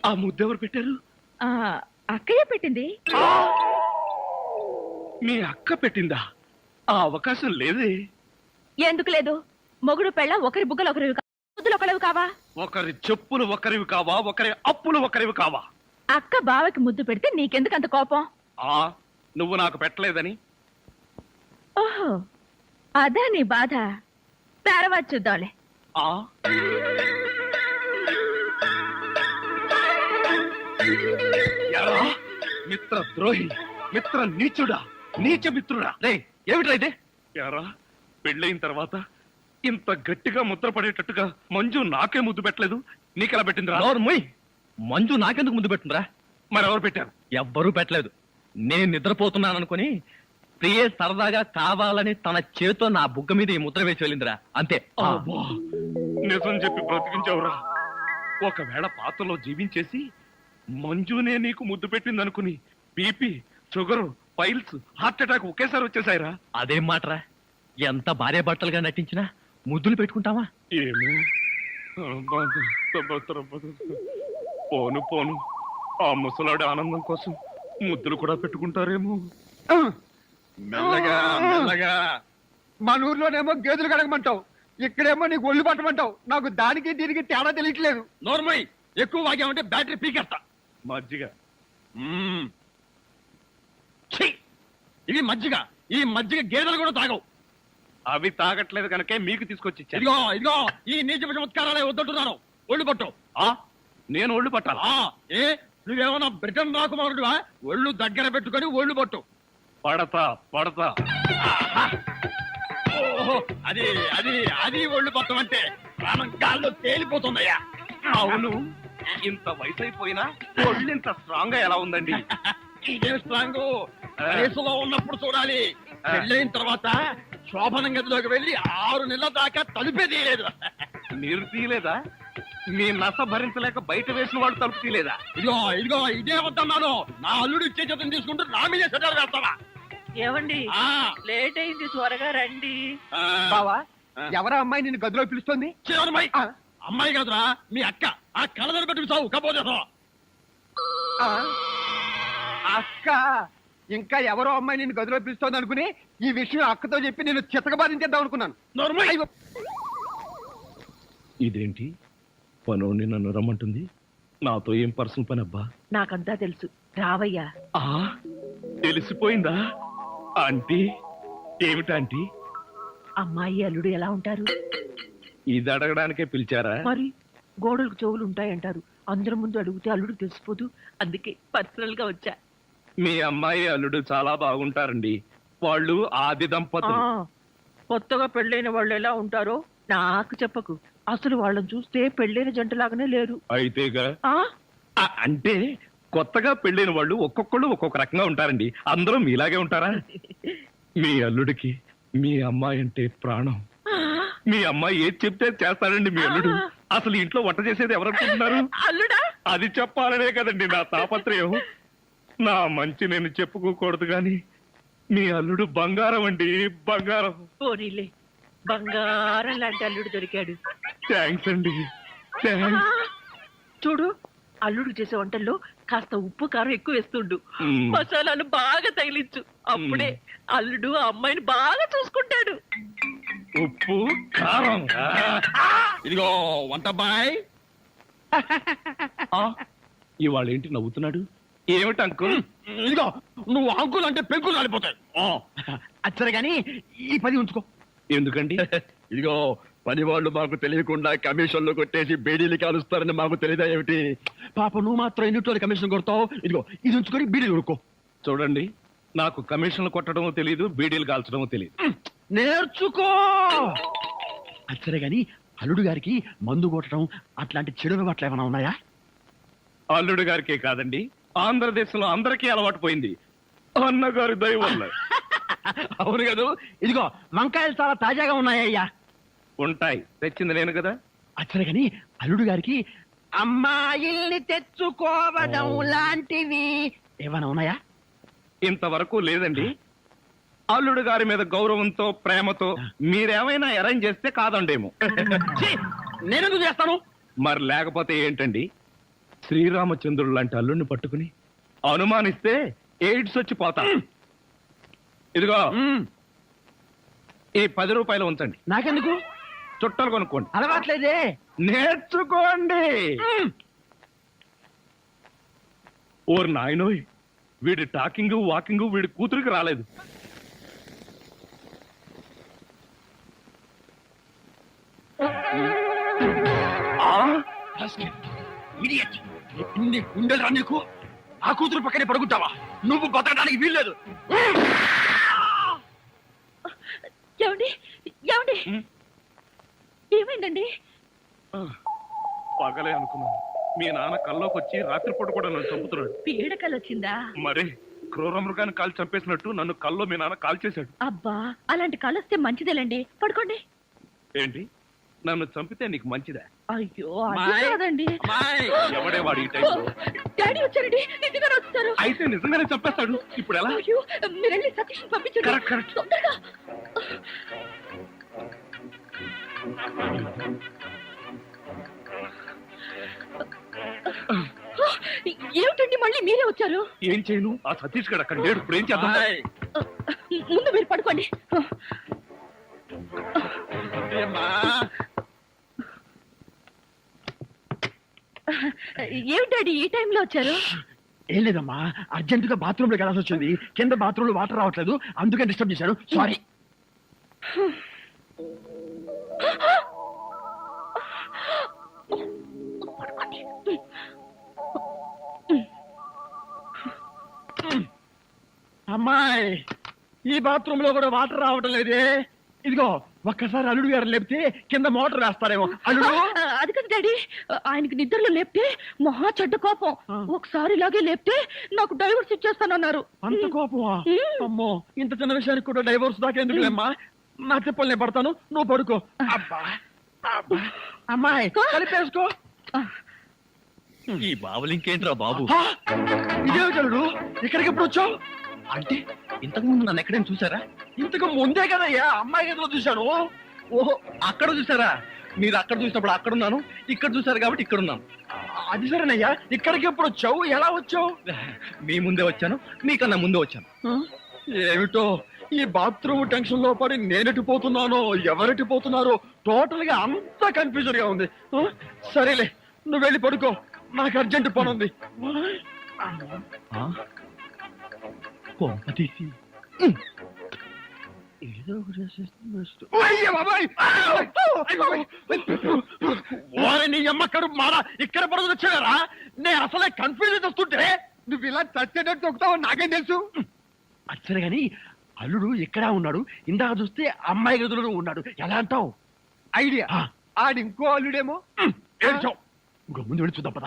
S1: ఆ ముద్ద ఎవరు పెట్టారు?
S4: ఆ అక్కయ్య పెట్టింది.
S1: మీ అక్క పెట్టిందా? ఆ అవకాశం లేదే.
S4: ఎందుకు లేదు? మొగుడు పెళ్ళ ఒకరి బుగ్గలు ఒకరివి ముద్దులు ఒకరివి కావా?
S1: ఒకరి చెప్పులు ఒకరివి కావా? ఒకరి అప్పులు ఒకరివి కావా?
S4: అక్క బావకి ముద్దు పెడితే నీకెందుకు అంత కోపం?
S1: నువ్వు నాకు పెట్టలేదని.
S4: ఓహో, అదా నీ బాధ. తర్వాత చూద్దాంలే.
S1: ఎరా, మిత్ర ద్రోహి, మిత్ర నీచుడా, నీచ మిత్రుడా.
S6: రే, ఏమిట్రా ఇదే?
S1: ఎరా, పెళ్ళయిన తర్వాత ఇంత గట్టిగా ముద్ర పడేటట్టుగా మంజు నాకే ముద్దు పెట్టలేదు, నీకెలా పెట్టిందిరా?
S6: నోర్మోయ్, మంజు నాకెందుకు ముందు పెట్టిందిరా?
S1: మరెవరు పెట్టారు?
S6: ఎవ్వరూ పెట్టలేదు. నేను నిద్రపోతున్నాను అనుకుని ప్రియే సరదాగా కావాలని తన చేతో నా బుగ్గ మీద ఈ ముద్ర వేసి వెళ్ళిందిరా, అంతే.
S1: అబ్బా, నిజం చెప్పి బ్రతికించావురా. ఒకవేళ పాత్రలో జీవించేసి మంజునే నీకు ముద్దు పెట్టింది అనుకుని BP, sugar, piles, heart attack ఒకేసారి వచ్చేసాయిరా.
S6: అదేం మాటరా? ఎంత భార్య భర్తలుగా నటించినా ముద్దులు పెట్టుకుంటావా?
S1: ఏమో, పోను పోను, ఆ ముసలాడి ఆనందం కోసం ముద్దులు కూడా పెట్టుకుంటారేమో.
S3: మెల్లగా మెల్లగా. మన ఊర్లోనేమో గేదెలు కడగమంటావు, ఇక్కడేమో నీకు ఒళ్ళు పట్టమంటావు. నాకు దానికి దీనికి తేడా తెలియట్లేదు. నోర్మయ్, ఎక్కువ వాగామంటే బ్యాటరీ పీకేస్తా.
S1: మజ్జిగ.
S3: ఛీ, ఇది మజ్జిగ. ఈ మజ్జిగ గేదెలు కూడా తాగవు.
S1: అవి తాగట్లేదు కనుకే మీకు తీసుకొచ్చి ఇచ్చాను.
S3: ఇదిగో ఇదిగో, ఈ నీచ చమత్కారాలే వద్దంటున్నాను. ఒళ్ళు పట్టు.
S1: నేను ఒళ్ళు పట్టాలా?
S3: ఏ నువ్వేమన్నా బ్రిటన్ రాకుమారుడువా? ఒళ్ళు దగ్గర పెట్టుకొని ఒళ్ళు పట్టు.
S1: పడతా పడతా.
S3: ఓహో, అది అది అది ఒళ్ళు పట్టం అంటే ప్రాణం గాల్లో తేలిపోతుందయ్యా.
S1: అవును, ఇంత వయసు అయిపోయినా ఒళ్ళు ఇంత స్ట్రాంగ్ గా ఎలా ఉందండి?
S3: ఇదే స్ట్రాంగ్ వయసులో ఉన్నప్పుడు చూడాలి. పెళ్ళైన తర్వాత శోభనం గదిలోకి వెళ్ళి 6 నెలల దాకా తలుపే తీయలేదు.
S1: మీరు తీయలేదా? మీ నస భరించలేక బయట వేసిన వాళ్ళు తలుపు తీయలేదా?
S3: ఇదిగో ఇదిగో, ఇదే వద్దన్నాను. నా అల్లుడు ఇచ్చే చేతం తీసుకుంటూ నా మీదే సెటర్ వేస్తావా?
S8: ఏమండి,
S3: ఆ,
S8: లేట్ అయింది, త్వరగా రండి.
S3: బావా, ఎవరా అమ్మాయి నిన్ను గదిలో పిలుస్తోంది? చిరమ్మాయి. అమ్మాయి కాదురా, మీ అక్క. ఆ కళ్ళదర పెట్టుకు చావు కపోతే. అక్క ఇంకా ఎవరో అమ్మాయి నిన్ను గదిలో పిలుస్తోంది అనుకుని ఈ విషయం అక్కతో చెప్పి నేను చితకబాధించేద్దాం అనుకున్నాను.
S1: ఇదేంటి పనోడిని నన్ను రమ్మంటుంది? నాతో ఏం పర్సనల్ పని అబ్బా?
S8: నాకంతా తెలుసు, రావయ్యా.
S1: తెలిసిపోయిందా ఆంటీ? ఏమిటాంటీ?
S8: అమ్మాయి అల్లుడు ఎలా ఉంటారు?
S1: ఇది అడగడానికే పిలిచారా?
S8: మరి గోడలకు చెవులు ఉంటాయంటారు. అందరి ముందు అడిగితే అల్లుడు తెలిసిపోదు, అందుకే పర్సనల్ గా వచ్చా.
S1: మీ అమ్మాయి అల్లుడు చాలా బాగుంటారండి. వాళ్ళు ఆది దంపతులు.
S8: కొత్తగా పెళ్ళైన వాళ్ళు ఎలా ఉంటారో నాకు చెప్పకు. అసలు వాళ్ళని చూస్తే పెళ్ళైన జంటలాగానే లేరు.
S1: అయితేగా
S8: ఆ
S1: అంటే కొత్తగా పెళ్ళైన వాళ్ళు ఒక్కొక్కళ్ళు ఒక్కొక్క రకంగా ఉంటారండి. అందరూ మీలాగే ఉంటారా? మీ అల్లుడికి మీ అమ్మాయి అంటే ప్రాణం. మీ అమ్మాయి ఏది చెప్తే చేస్తాడండి మీ అల్లుడు. అసలు ఇంట్లో వంట చేసేది ఎవరనుకుంటున్నారు?
S8: అల్లుడా
S1: అది చెప్పాలనే కదండి నా తాపత్రయం. నా మంచి నేను చెప్పుకోకూడదు గాని మీ అల్లుడు బంగారం అండి, బంగారం.
S8: పోనీలే, బంగారం లాంటి అల్లుడు దొరికాడు.
S1: థ్యాంక్స్ అండి, థ్యాంక్స్.
S8: చూడు, అల్లుడు చేసే వంటల్లో కాస్త ఉప్పు కారం ఎక్కువ వేస్తుండు.
S1: మ్మ్.
S8: మసాలాలు బాగా తగిలించు. అప్పుడే అల్లుడు ఆ అమ్మాయిని బాగా చూసుకుంటాడు.
S1: ఉప్పు కారం. ఇదిగో వంట బాయ్. ఇవాళ ఏంటి నవ్వుతున్నాడు? ఏమిటి అంకుల్?
S3: ఇదిగో నువ్వు అంకులు అంటే పెంకులు రాలిపోతాయి. అచ్చరే గాని ఈ 10 ఉంచుకో.
S1: ఎందుకండి?
S3: ఇదిగో పని వాళ్ళు మాకు తెలియకుండా కమిషన్లు కొట్టేసి బేడీలు కాలుస్తారని మాకు తెలియదా ఏమిటి? పాప నువ్వు మాత్రం ఎన్నిట్లో కమిషన్ కొడతావు. ఇదిగో ఇది ఉంచుకొని బీడీలు కొనుక్కో.
S1: చూడండి, నాకు కమిషన్లు కొట్టడమో తెలియదు, బీడీలు కాల్చడమో తెలియదు.
S3: నేర్చుకో. అచ్చరే గాని అల్లుడు గారికి మందు కొట్టడం అట్లాంటి చెడు అలవాట్లు ఏమైనా ఉన్నాయా?
S1: అల్లుడు గారికే కాదండి, ఆంధ్రదేశంలో అందరికీ అలవాటు పోయింది. అన్నగారి దయ వల్ల.
S3: అవును కదా. ఇదిగో వంకాయలు చాలా తాజాగా ఉన్నాయ్యా.
S1: ఉంటాయి, తెచ్చింది నేను కదా.
S3: అచ్చరే గాని అల్లుడు గారికి అమ్మాయిల్ని తెచ్చుకోవడం లాంటివి ఏమైనా ఉన్నాయా?
S1: ఇంతవరకు లేదండి. అల్లుడు గారి మీద గౌరవంతో ప్రేమతో మీరేమైనా అరేంజ్ చేస్తే కాదండేమో.
S3: నేనెందుకు చేస్తాను?
S1: మరి లేకపోతే ఏంటండి? శ్రీరామచంద్రుడు లాంటి అల్లుడిని పట్టుకుని అనుమానిస్తే ఎయిడ్స్ వచ్చి పోతా. ఇదిగో ఈ 10 రూపాయలు ఉంచండి.
S3: నాకెందుకు?
S1: చుట్టలు కొనుక్కోండి.
S3: అలవాట్లేదే.
S1: నేర్చుకోండి. ఓర్ నాయనోయ్, వీడి టాకింగ్ వాకింగ్ వీడి కూతురికి రాలేదు.
S3: ఉండరా నీకు? ఆ కూతురు పక్కనే పడుకుంటావా? నువ్వు బతకడానికి వీల్లేదు.
S4: ఏమండి, ఏమండి, ఏమైందండి?
S1: పగలే అనుకున్నాను. మీ నాన్న కల్లోకి వచ్చి రాత్రిపూట కూడా నన్ను చంపుతున్నాడు.
S4: పీడకలు వచ్చిందా?
S1: మరి క్రూర మృగాన్ని కాల్ చంపేసినట్టు నన్ను కల్లో మీ నాన్న కాల్ చేశాడు.
S4: అబ్బా, అలాంటి కలొస్తే మంచిదేలండి. పడుకోండి.
S1: ఏంటి, నన్ను చంపితే నీకు మంచిదా?
S4: అయ్యో, అది కాదండి.
S1: ఎవడే వాడు ఈ టైంలో?
S4: డాడీ వచ్చారండి, నిజంగానే వచ్చారు.
S1: అయితే నిజంగానే చంపేస్తాడు. ఇప్పుడు ఎలా?
S4: అయ్యో, మీరు వెళ్ళి సతీష్ పంపించండి.
S1: Correct, correct.
S4: తొందరగా. ఏమిటండి మళ్ళీ మీరే వచ్చారు?
S1: ఏం చేయను, ఆ సతీష్ గడు అక్కడ లేడు. ఇప్పుడు ఏం చేద్దాం?
S4: ముందు మీరు పడుకోండి. ఏమిటండి ఈ టైంలో వచ్చారు?
S3: ఏం లేదమ్మా, అర్జెంట్ గా బాత్రూమ్ లో వెళ్ళాల్సి వచ్చింది. కింద బాత్రూమ్ లో వాటర్ రావట్లేదు, అందుకని డిస్టర్బ్ చేశాను. సారీ. అమ్మాయి, ఈ బాత్రూమ్ లో కూడా వాటర్ రావటం లేదే. ఇదిగో ఒక్కసారి అల్లుడు గారు లేపితే కింద మోటార్ వేస్తారేమో. అల్లుడు,
S4: అది కదా డాడీ, ఆయనకి నిద్రలో లేపితే మహా చెడ్డ కోపం. ఒకసారి ఇలాగే లేపితే నాకు డైవర్స్ ఇచ్చేస్తానన్నారు.
S3: అంత కోపమా? అమ్మో, ఇంత చిన్న విషయానికి కూడా డైవోర్స్ దాకా ఎందుకులేమ్మా? నా చెప్పలు నేను పడతాను, నువ్వు పడుకో. అబ్బా, అబ్బా. అమ్మాయి కలిపేసుకో.
S6: ఈ బాబులు ఇంకేంట్రా బాబు?
S3: ఇదేమిటి అల్లుడు, ఇక్కడికి ఎప్పుడు వచ్చావు?
S6: అంటే ఇంతకు ముందు నన్ను ఎక్కడైనా చూసారా?
S3: ఇంతకు ముందే కదయ్యా అమ్మాయి గదిలో చూశాను.
S6: ఓహో, అక్కడ చూసారా? మీరు అక్కడ చూసినప్పుడు అక్కడ ఉన్నాను, ఇక్కడ చూసారు కాబట్టి ఇక్కడ ఉన్నాను.
S3: అది సరేనయ్యా, ఇక్కడికి ఎప్పుడు వచ్చావు? ఎలా వచ్చావు?
S6: మీ ముందే వచ్చాను, మీకన్నా ముందే వచ్చాను.
S3: ఏమిటో ఈ బాత్రూమ్ టెన్షన్ లో పడి నేనెటు పోతున్నానో ఎవరెటు పోతున్నారో టోటల్ గా అంతా కన్ఫ్యూజన్ గా ఉంది. సరేలే, నువ్వు వెళ్ళి పడుకో, నాకు అర్జెంట్ పని ఉంది.
S6: తీసి
S3: ఏదో నీ అమ్మక్కడు మారా ఇక్కడ పడుతుంది వచ్చారా? నేను అసలే కన్ఫ్యూజన్ వస్తుంటే నువ్వు ఇలా చచ్చేటట్టు తొక్కుతావు నాకేం తెలుసు. అచ్చరే గాని అల్లుడు ఇక్కడ ఉన్నాడు, ఇందాక చూస్తే అమ్మాయి గదిలో ఉన్నాడు, ఎలా అంటావు? ఐడియా, ఆడి ఇంకో అల్లుడేమో. ఏడ్చావు, ఇంకో ముందు వెళ్ళి చూద్దాం పద.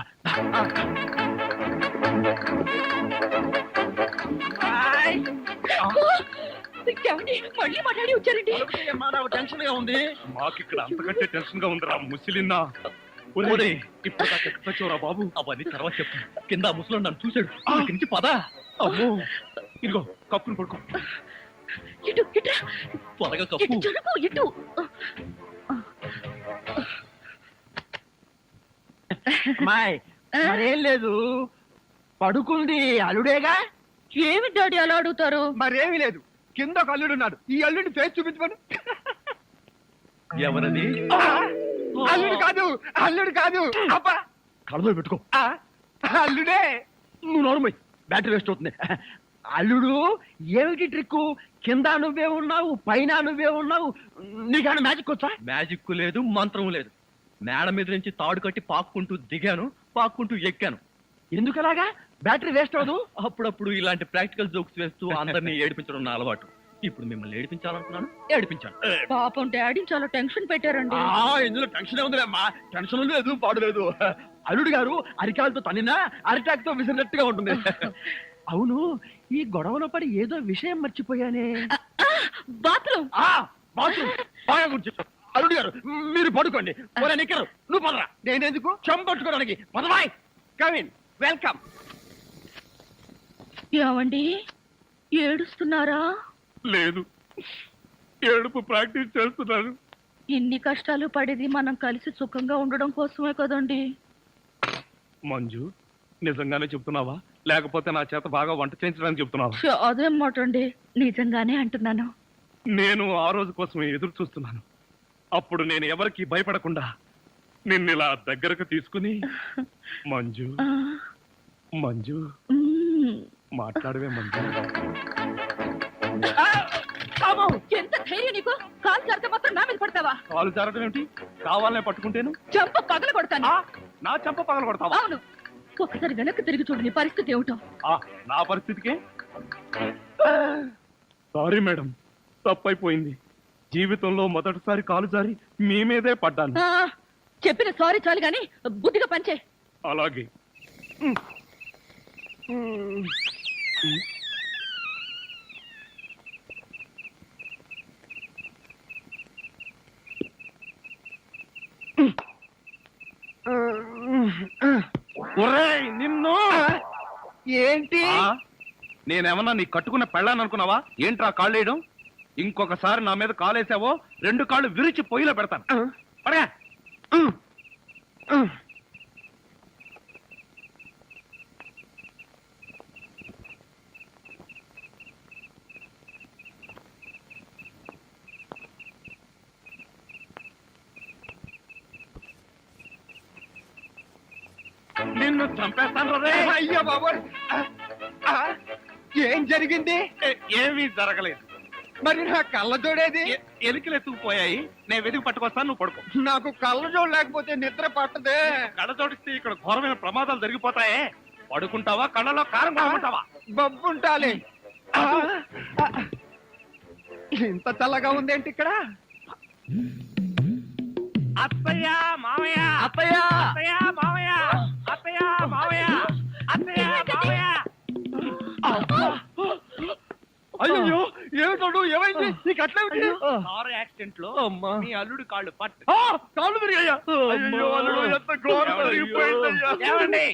S4: ఏమండి, మళ్ళీ మాట్లాడి వచ్చారండి.
S3: టెన్షన్ గా ఉంది.
S1: మాకు ఇక్కడ అంతకంటే టెన్షన్ గా ఉందిరా ముసిలిన్నా.
S6: ఇప్పుడు చచ్చావురా బాబు, అవన్నీ తర్వాత చెప్తాను. కింద ముసలో నన్ను చూశాడు, ఇక్కడి నుంచి పద.
S1: అమ్మో, ఇదిగో కప్పును పడుకో.
S4: ఇటు ఇటు
S6: త్వరగా
S4: ఇటు
S6: కప్పు.
S4: జరుగు, ఇటు.
S3: అమ్మాయి మరేం లేదు, పడుకుంది అల్లుడేగా.
S4: ఏమి డాడీ అలా అడుగుతారు?
S3: మరేమీ లేదు, కింద ఒక అల్లుడున్నాడు, ఈ అల్లుడిని ఫేస్ చూపించమను.
S6: ఎవరది?
S3: అల్లుడు కాదు, అల్లుడు కాదు, అబ్బా
S6: కళ్ళలో పెట్టుకో.
S3: అల్లుడే. నువ్వు నోరుమై, బ్యాటరీ వేస్ట్ అవుతుంది. అల్లుడు ఏమిటి ట్రిక్కు? కింద నువ్వే ఉన్నావు, పైన నువ్వే ఉన్నావు, నీకన్నా మ్యాజిక్ వచ్చా?
S6: మ్యాజిక్ లేదు, మంత్రం లేదు. మేడ మీద నుంచి తాడు కట్టి పాక్కుంటూ దిగాను, పాక్కుంటూ ఎక్కాను.
S3: ఎందుకలాగా? బ్యాటరీ వేస్ట్ అవదు.
S6: అప్పుడప్పుడు ఇలాంటి ప్రాక్టికల్ జోక్స్ వేస్తూ అందరినీ ఏడిపించడం నా అలవాటు. ఇప్పుడు మిమ్మల్ని ఏడిపించాలనుకున్నాను, ఏడిపించాను.
S4: పాపం డాడీ చాలా టెన్షన్ పెట్టారండి.
S3: ఇందులో టెన్షన్ ఉందిలేమ్మా, టెన్షన్ లేదు, పాడు లేదు. అల్లుడు గారు అరికాలతో తన్నినా అరిటాక్ తో విసిరినట్టుగా ఉంటుంది. అవును, ఈ గొడవలో పడి ఏదో విషయం మర్చిపోయానే.
S4: బాత్రూమ్.
S3: బాత్రూమ్ బాగా గుర్తు. అల్లుడు గారు మీరు పడుకోండి, నిక్కరు నువ్వు పదరా. నేనెందుకు చంపట్టుకోవడానికి? పదవాయ్, కమిన్, వెల్కమ్.
S4: ఏమండి, ఏడుస్తున్నారా?
S1: లేదు, ఏడుపు ప్రాక్టీస్ చేస్తున్నాను.
S4: ఇన్ని కష్టాలు పడేది మనం కలిసి సుఖంగా ఉండడం కోసమే కదండి.
S1: మంజు, నిజంగానే చెప్తున్నావా లేకపోతే నా చేత బాగా వంట చేయించడానికి చెప్తున్నావా?
S4: అదేం మాట అండి, నిజంగానే అంటున్నాను.
S1: నేను ఆ రోజు కోసం ఎదురు చూస్తున్నాను. అప్పుడు నేను ఎవరికి భయపడకుండా నిన్నిలా దగ్గరకు తీసుకుని మంజు
S4: ఆ,
S1: మంజు
S4: మ్మ్.
S1: మాట్లాడవే మంజు.
S4: ఎంత ధైర్యం నీకు? కాలు జరిగితే మాత్రం నా మీద పడతావా?
S1: కాలు జారడం ఏమిటి? కావాలనే పట్టుకుంటేను
S4: చంప పగల కొడతాను.
S1: నా చెంప పగల కొడతావా?
S4: అవును, ఒకసారి వెనక్కి తిరిగి చూడు, నీ పరిస్థితి ఏమిటో.
S1: నా పరిస్థితికే సారీ మేడం, తప్పైపోయింది. జీవితంలో మొదటిసారి కాలు జారి మీ మీదే పడ్డాను.
S4: ఆ, చెప్పిన సారీ చాలు గాని బుద్ధిగా పంచే.
S1: అలాగే. ఒరేయ్, నిన్ను
S3: ఏంటి?
S1: నేనేమన్నా నీ కట్టుకున్న పెళ్ళాను అనుకున్నావా? ఏంట్రా కాళ్ళు వేయడం? ఇంకొకసారి నా మీద కాలేసావో 2 కాళ్ళు విరిచి పొయ్యిలో పెడతాను. పడగా. నిన్ను చంపేస్తాను రే.
S3: అయ్యో బాబోయ్, ఏం జరిగింది?
S1: ఏమీ జరగలేదు.
S3: మరి నా కళ్ళజోడేది?
S1: ఎలికలు ఎత్తుకుపోయాయి. నేను వెతికి పట్టుకొస్తాను, నువ్వు పడుకో.
S3: నాకు కళ్ళజోడు లేకపోతే నిద్ర పట్టదే.
S1: కళ్ళ జోడిస్తే ఇక్కడ ఘోరమైన ప్రమాదాలు జరిగిపోతాయే. పడుకుంటావా, కళ్ళలో కారం కొనుక్కుంటావా?
S3: బొబ్బుంటాలి. ఇంత చల్లగా ఉందేంటి ఇక్కడ?
S2: అత్తయ్య మావయ్య,
S3: అత్తయ్య,
S2: అత్తయ్య మావయ్య, అత్తయ్య మావయ్య, అత్తయ్య మావయ్య.
S3: అయ్యో ఏమిటోడు, ఏమైంది నీకు? అట్లేమిటి?
S2: కారు యాక్సిడెంట్ లో మీ అల్లుడు కాళ్ళు పట్టు.
S3: కాళ్ళు తిరిగాయ్యా. అయ్యో అల్లుడు, ఎంత ఘోరం జరిగిపోయిందయ్యా.
S1: ఏమండి?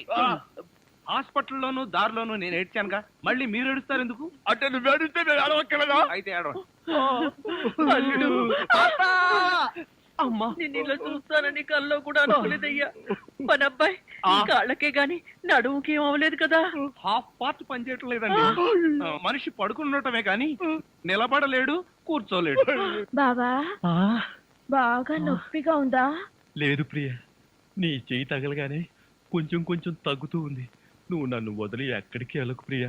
S1: హాస్పిటల్లోను దారిలోను నేను ఏడ్చానుగా, మళ్ళీ మీరు ఏడుస్తారు ఎందుకు?
S3: అంటే నువ్వు ఏడిస్తే నేను ఏడవక్కలేదా?
S1: అయితే ఏడవ.
S3: అల్లుడు,
S8: అమ్మా, నేను ఇలా చూస్తానని కల్లో కూడా అనుకోలేదయ్యా. మన అబ్బాయి కాళ్ళకే గాని నడుముకి ఏం అవ్వలేదు కదా.
S1: హాఫ్ పార్ట్ పనిచేయటం లేదండి. మనిషి పడుకుండటమే కానీ నిలబడలేడు, కూర్చోలేడు.
S4: బాబా, బాగా నొప్పిగా ఉందా?
S6: లేదు ప్రియ, నీ చెయ్యి తగలగానే కొంచెం కొంచెం తగ్గుతూ ఉంది. నువ్వు నన్ను వదిలి ఎక్కడికి వెళ్ళకు ప్రియ,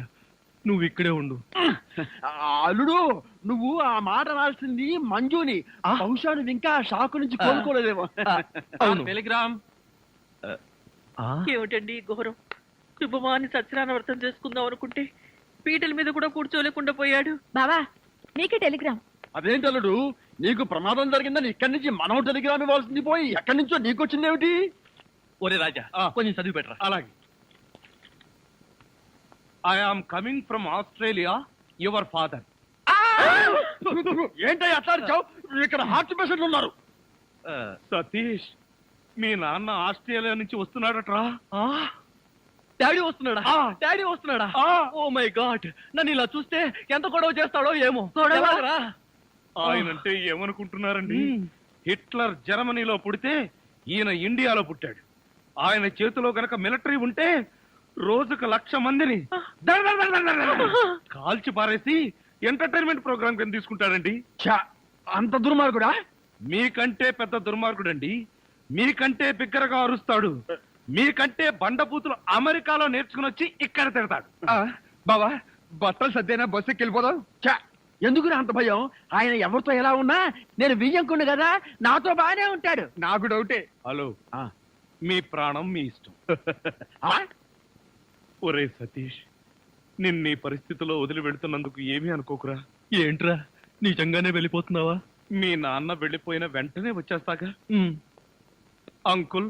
S6: నువ్వు ఇక్కడే ఉండు.
S3: అల్లుడు, నువ్వు ఆ మాట రాల్సింది మంజుని. బహుశా నువ్వు ఇంకా షాకు నుంచి కోలుకోలేదేమో.
S6: అవును.
S1: టెలిగ్రామ్.
S8: ఏమిటండి ఈ ఘోరం? శుభమాని సత్యనారాయణ వ్రతం చేసుకుందాం అనుకుంటే పీటల మీద కూడా కూర్చోలేకుండా పోయాడు.
S4: బావా, నీకే టెలిగ్రామ్.
S3: అదేంటి అల్లుడు, నీకు ప్రమాదం జరిగిందని ఇక్కడి నుంచి మనం టెలిగ్రామ్ ఇవ్వాల్సింది పోయి ఎక్కడి నుంచో నీకు వచ్చిందేమిటి?
S6: ఒరే రాజా కొంచెం చదివి పెట్టరా.
S1: అలాగే. I am coming from Australia, your father.
S3: ఏంటో అట్లా అరిచావ్? ఇక్కడ హార్ట్ పేషెంట్లు ఉన్నారు.
S1: సతీష్, మీ నాన్న ఆస్ట్రేలియా నుంచి వస్తున్నాడట్రా.
S6: డాడీ వస్తున్నాడా? డాడీ వస్తున్నాడా? ఓ మై గాడ్, నన్ను ఇలా చూస్తే ఎంత గొడవ చేస్తాడో ఏమో. ఎలాగరా?
S1: ఆయనంటే ఏమనుకుంటున్నారండి? హిట్లర్ జర్మనీలో పుడితే ఈయన ఇండియాలో పుట్టాడు. ఆయన చేతిలో గనక మిలిటరీ ఉంటే రోజుకు 1,00,000 మందిని కాల్చి పారేసి ఎంటర్టైన్మెంట్ ప్రోగ్రామ్ కింద తీసుకుంటాడండి.
S3: అంత దుర్మార్గుడా?
S1: మీకంటే పెద్ద దుర్మార్గుడండి. మీకంటే బిగ్గరగా అరుస్తాడు. మీకంటే బండబూతులు అమెరికాలో నేర్చుకుని వచ్చి ఇక్కడ తిడతాడు.
S3: బావా, బట్టలు సర్దేనా బస్సు ఎక్కి వెళ్ళిపోదాం. ఎందుకు అంత భయం? ఆయన ఎవరితో ఎలా ఉన్నా నేను వియ్యంకుండు కదా, నాతో బాగానే ఉంటాడు. నాకు డౌటే.
S1: హలో, మీ ప్రాణం మీ ఇష్టం. ఒరే సతీష్, నిన్న ఈ పరిస్థితిలో వదిలి వెళ్తున్నందుకు ఏమీ అనుకోకురా.
S6: ఏంట్రా, నిజంగానే వెళ్ళిపోతున్నావా?
S1: మీ నాన్న వెళ్ళిపోయిన వెంటనే వచ్చేస్తాగా. అంకుల్,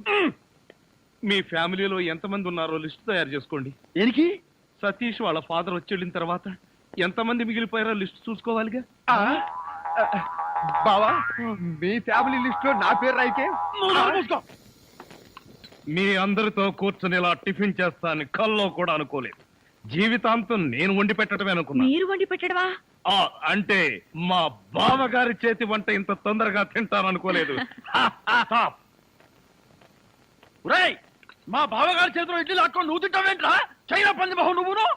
S1: మీ ఫ్యామిలీలో ఎంతమంది ఉన్నారో లిస్ట్ తయారు చేసుకోండి.
S3: దేనికి?
S1: సతీష్ వాళ్ళ ఫాదర్ వచ్చి వెళ్ళిన తర్వాత ఎంతమంది మిగిలిపోయారో లిస్ట్ చూసుకోవాలిగా.
S3: బావా, మీ ఫ్యామిలీ లిస్ట్ లో నా పేరు రాయితే
S1: మీ అందరితో కూర్చొని ఇలా టిఫిన్ చేస్తానని కల్లో కూడా అనుకోలేదు. జీవితాంతం నేను వండి పెట్టడమే అనుకున్నా.
S4: మీరు వండి పెట్టడమా?
S1: అంటే మా బావగారి చేతి వంట ఇంత తొందరగా తింటాననుకోలేదు.
S3: మా బావగారి చేతిలో ఇడ్లీ లాక్కొని నువ్వు తింటావేంట్రా? చైనా పంది బహు నువ్వును.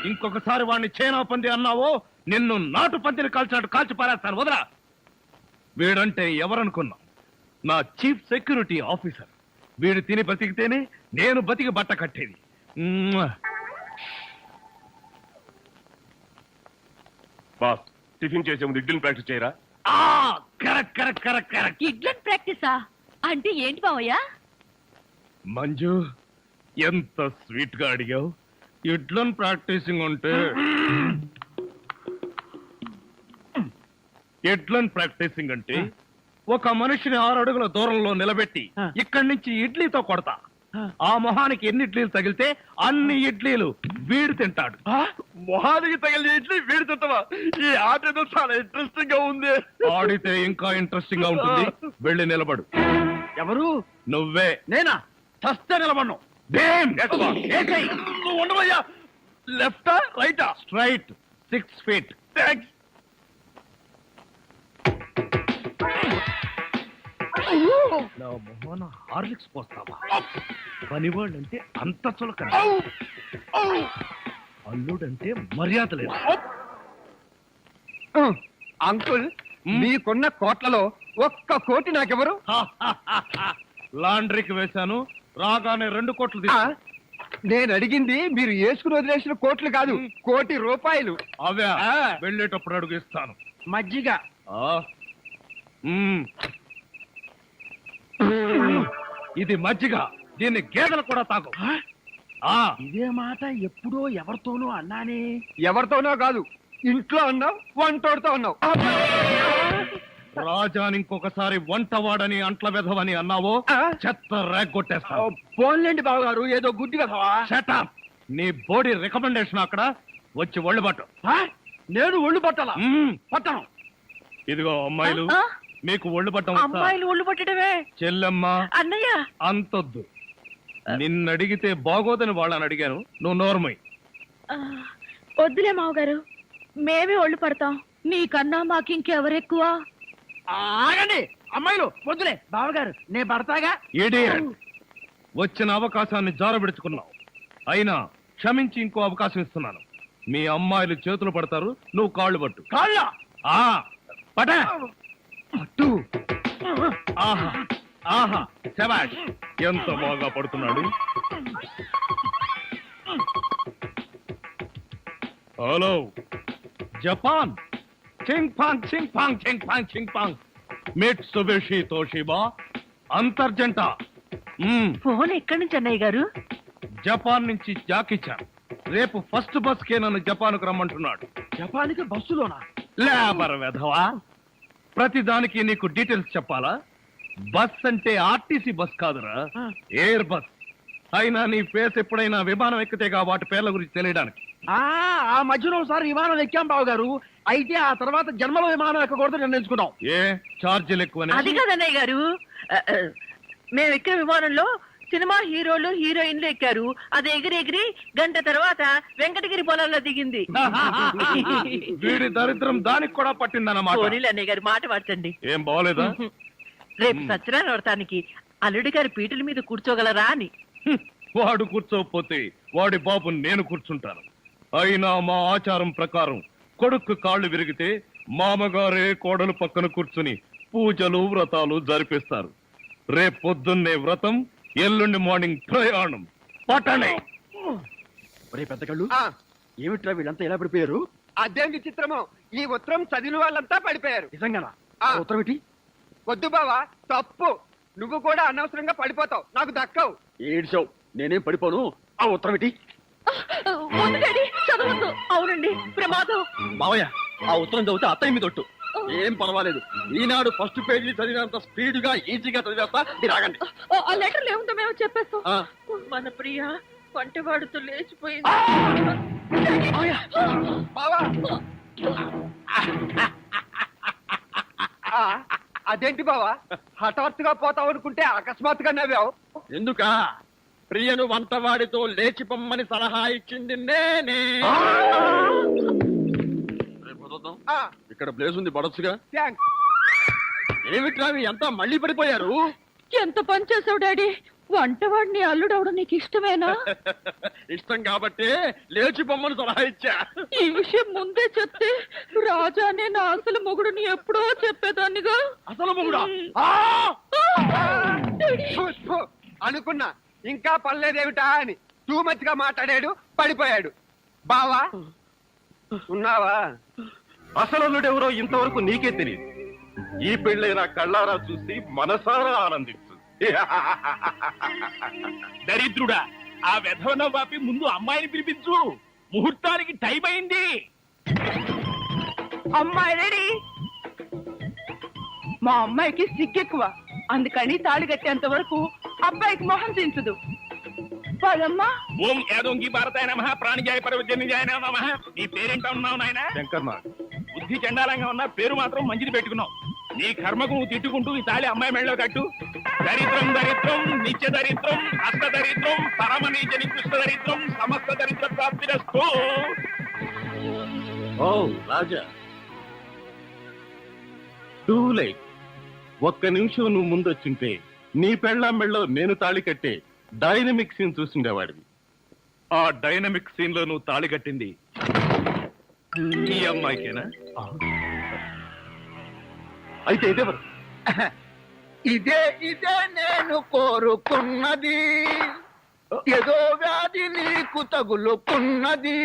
S1: ఇంకొకసారి వాడిని చైనా పంది అన్నావో నిన్ను నాటు పందిని కాల్చినట్టు కాల్చి పారేస్తాను. వదరా. వీడంటే ఎవరనుకున్నా? నా చీఫ్ సెక్యూరిటీ ఆఫీసర్. వీడు తిని బతికితేనే నేను బతికి బట్ట కట్టేది.
S2: బాస్, టిఫిన్ చేసే ముందు ఇడ్లీని ప్రాక్టీస్ చేయరా?
S1: Correct correct correct correct.
S4: ఇడ్లన్ ప్రాక్టీసా అంటే ఏంటి బావయ్య?
S1: మంజు, ఎంత స్వీట్ గా అడిగావు. ఇడ్లన్ ప్రాక్టీసింగ్ అంటే ఒక మనిషిని 6 అడుగుల దూరంలో నిలబెట్టి ఇక్కడి నుంచి ఇడ్లీతో కొడతా. ఆ మొహానికి ఎన్ని ఇడ్లీలు తగిలితే అన్ని ఇడ్లీలు వీడు తింటాడు.
S3: మొహానికి తగిలిన ఇడ్లీ వీడి తింటావా? ఈ ఆట ఏదో చాలా ఇంట్రెస్టింగ్ గా ఉంది.
S1: ఆడితే ఇంకా ఇంట్రెస్టింగ్ గా ఉంటుంది. వెళ్ళి నిలబడు.
S3: ఎవరు?
S1: నువ్వే.
S3: నేనా? చస్తే నిలబడ్ను. నువ్వు ఉండవయ్యా. లెఫ్టా రైటా?
S1: Straight 6 feet.
S3: థ్యాంక్స్.
S1: నా మొహన హార్లిక్స్ పోస్తావా? పనివాళ్ళంటే అంత చులకన, అల్లుడంటే మర్యాద లేదు.
S3: అంకుల్, మీకున్న కోట్లలో 1 కోటి నాకెవరు?
S1: లాండ్రీకి వేశాను, రాగానే 2 కోట్లు తీసు.
S3: నేను అడిగింది మీరు వేసుకుని వదిలేసిన కోట్లు కాదు, 1 కోటి రూపాయలు.
S1: అవే వెళ్ళేటప్పుడు అడుగు ఇస్తాను.
S3: మజ్జిగ.
S1: ఇది మజ్జిగ, దీన్ని గేదెలు కూడా తాగు.
S3: ఇదే మాట ఎప్పుడో ఎవరితోనో అన్నానే. ఎవరితోనో కాదు, ఇంట్లో అన్నావు, వంటోడుతో అన్నావు.
S1: రాజాని ఇంకొకసారి వంటవాడని అంట్ల వెధవని అన్నావో చెత్త రేగొట్టేస్తావు.
S3: పోన్లేండి బావగారు, ఏదో గుడ్డి వెధవా.
S1: షటప్. నీ బోడీ రికమెండేషన్ అక్కడ వచ్చి ఒళ్ళు పట్టు.
S3: నేను ఒళ్ళు పట్టాలా? పట్టను.
S1: ఇదిగో అమ్మాయిలు, మీకు ఒళ్ళు పట్టం
S8: అమ్మాయిలు ఒళ్ళు పట్టడమే.
S1: చెల్లెమ్మ,
S8: అన్నయ్య
S1: అంతొద్దు. నిన్నడిగితే బాగోదని వాళ్ళని అడిగాను. నువ్వు నోర్మై.
S4: వద్దులే మావగారు, మేమే ఒళ్ళు పడతాం. మీకన్నా మాకింకెవరెక్కువ?
S3: ఆగండి అమ్మాయిలు, వద్దులే. బావగారు, నేను పడతాగా.
S1: ఇడియట్. వచ్చిన అవకాశాన్ని జారబెడుచుకున్నావు. అయినా క్షమించి ఇంకో అవకాశం ఇస్తున్నాను. మీ అమ్మాయిలు చేతులు పడతారు, నువ్వు కాళ్ళు పట్టు.
S3: కాళ్ళ
S1: పట పట్టు. ఆహా ఆహా, శభాష్. ఎంత బాగా పడుతున్నాడు. Hello Japan. చింగ్ పాంగ్ చింగ్ పాంగ్ చింగ్ పాంగ్ చింగ్ పాంగ్. మిట్సుబిషి తోషిబా అంతర్జంట.
S8: ఫోన్ ఎక్కడి నుంచి అన్నయ్య గారు?
S1: జపాన్ నుంచి జాకీ చాన్. రేపు ఫస్ట్ బస్ కే నన్ను జపాన్ కు రమ్మంటున్నాడు.
S3: జపానికి బస్సులోనా?
S1: లేబర్ వెధవా, ప్రతిదానికి నీకు డీటెయిల్స్ చెప్పాలా? బస్ అంటే ఆర్టీసీ బస్ కాదురా, ఎయిర్ బస్. అయినా నీ ఫేస్ ఎప్పుడైనా విమానం ఎక్కితేగా వాటి పేర్ల గురించి తెలియడానికి.
S3: ఆ మధ్యలో ఒకసారి విమానం ఎక్కాం బావ గారు. అయితే ఆ తర్వాత జన్మలో విమానం ఎక్కకూడదు నిర్ణయించుకున్నాం.
S1: ఏ ఛార్జీలు ఎక్కువనే?
S8: అది కాదన్నయ్య గారు, మేము ఎక్కిన విమానంలో సినిమా హీరోలు హీరోయిన్లు ఎక్కారు. అది ఎగిరి గంట తర్వాత వెంకటగిరి పొలాల్లో దిగింది.
S1: వీడి దరిద్రం దానికి కూడా పట్టిందన్నమాట.
S8: పోనీలు అన్నయ్య గారు, మాట మార్చండి.
S1: ఏం బాగోలేదా?
S8: రేపు సత్యనారాయణ వ్రతానికి అల్లుడి గారి పీటల మీద కూర్చోగలరా అని.
S1: వాడు కూర్చోకపోతే వాడి బాబు నేను కూర్చుంటాను. అయినా మా ఆచారం ప్రకారం కొడుకు కాళ్ళు విరిగితే మామగారే కోడలు పక్కన కూర్చుని పూజలు వ్రతాలు జరిపిస్తారు. రేపు పొద్దున్నే వ్రతం, ఎల్లుండి మార్నింగ్ ప్రయాణం. పట్టణే
S3: ఒరే పెద్ద కళ్ళు, ఏమిట్రా వీళ్ళంతా ఎలా పడిపోయారు? అదేం విచిత్రమో, ఈ ఉత్తరం చదివిన వాళ్ళంతా పడిపోయారు. నిజంగానా? ఉత్తరం ఏంటి? వద్దు బావా, తప్పు. నువ్వు కూడా అనవసరంగా పడిపోతావు, నాకు దక్కవు. ఏడ్చావు, నేనేం పడిపోను. ఆ ఉత్తరం ఏంటి?
S8: వద్దు డాడీ, చదవద్దు. అవునండి, ప్రమాదం.
S6: మావయ్య, ఆ ఉత్తరం చదివితే అత్తయ్య మీద ఒట్టు.
S3: ఏం పర్వాలేదు, ఈనాడు ఫస్ట్ పేజీ చదివినంత స్పీడ్ గా ఈజీగా చదివేస్తా. మీరు ఆగండి.
S8: ఆ లెటర్ ఏముందో మేము చెప్పేస్తాం.
S3: ఆ.
S8: మన ప్రియ వంటవాడుతో లేచిపోయింది.
S3: బావా, అదేంటి బావా, హఠాత్తుగా పోతావు అనుకుంటే అకస్మాత్తుగా నవ్వావు. ఎందుక? ప్రియను వంటవాడితో లేచి పొమ్మని సలహా ఇచ్చింది నేనే. ఇక్కడ ప్లేస్ ఉంది, పడొచ్చుగా. ఏమిట్రా ఎంత మళ్ళీ పడిపోయారు?
S4: ఎంత పని చేసావు డాడీ. వంటవాడిని అల్లుడవడం నీకు ఇష్టమేనా?
S3: ఇష్టం కాబట్టి లేచి పొమ్మని సలహా ఇచ్చా.
S4: ఈ విషయం ముందే చెప్తే రాజానే నా అసలు మొగుడుని ఎప్పుడో చెప్పేదాన్నిగా.
S3: అసలు మొగుడా? అనుకున్నా ఇంకా పర్లేదేమిటా అని. టూ మచ్ గా మాట్లాడాడు, పడిపోయాడు. బావా ఉన్నావా?
S1: అసలు అల్లుడెవరో ఇంతవరకు నీకే తెలియదు. ఈ పెళ్ళైనా కళ్ళారా చూసి మనసారా ఆనందించు.
S7: దరిద్రుడా, ఆ వెధవన వాపి ముందు అమ్మాయిని పిలిపించు. ముహూర్తానికి టైం అయింది.
S8: అమ్మాయి రెడీ. మా అమ్మాయికి సిగ్గెక్కువ, అందుకని తాళి కట్టేంత వరకు అబ్బాయికి మొహం దించదు. పదమ్మా.
S7: ఓం యాదోంగి భారతాయ నమః, ప్రాణిజాయ పరవజన్యజాయ నమః. నీ పేరేంటా ఉన్నావు నాయన?
S1: శంకర్నాథ్.
S7: బుద్ధి చండాలంగా ఉన్నా పేరు మాత్రం మంచిది పెట్టుకున్నావు. నీ కర్మకు నువ్వు తిట్టుకుంటూ ఈ తాళి అమ్మాయి మెళ్ళలో కట్టు. దరిద్రం దరిద్రం, నిత్య దరిద్రం, అష్ట దరిద్రం, పరమ నీచ నికృష్ట దరిద్రం, సమస్త దరిద్ర ప్రాప్తిరస్తు.
S1: ఓ రాజా, టూ లైట్. ఒక్క నిమిషం నువ్వు ముందొచ్చుంటే నీ పెళ్ళాం మెళ్ళలో నేను తాళి కట్టే డైనమిక్ సీన్ చూసిండేవాడివి. ఆ డైనమిక్ సీన్ లో నువ్వు తాళి కట్టింది ఈ అమ్మాయికేనా? అయితే ఇదేవరు?
S3: ఇదే నేను కోరుకున్నది, ఏదో వ్యాధి నీకు తగులుకున్నది.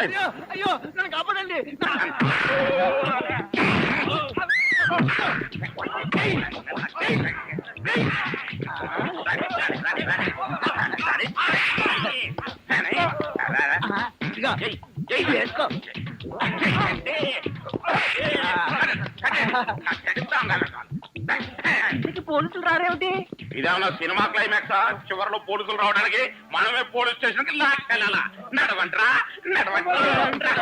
S3: అయ్యో అయ్యో, నన్ను కాపాడండి.
S8: పోలీసులు రారేమిటి?
S2: ఇదేమన్నా సినిమా క్లైమాక్స్? చివరిలో పోలీసులు రావడానికి మనమే పోలీస్ స్టేషన్ కి లాక్కెళ్ళాలా? నడవంట్రా, నడవంట్రా.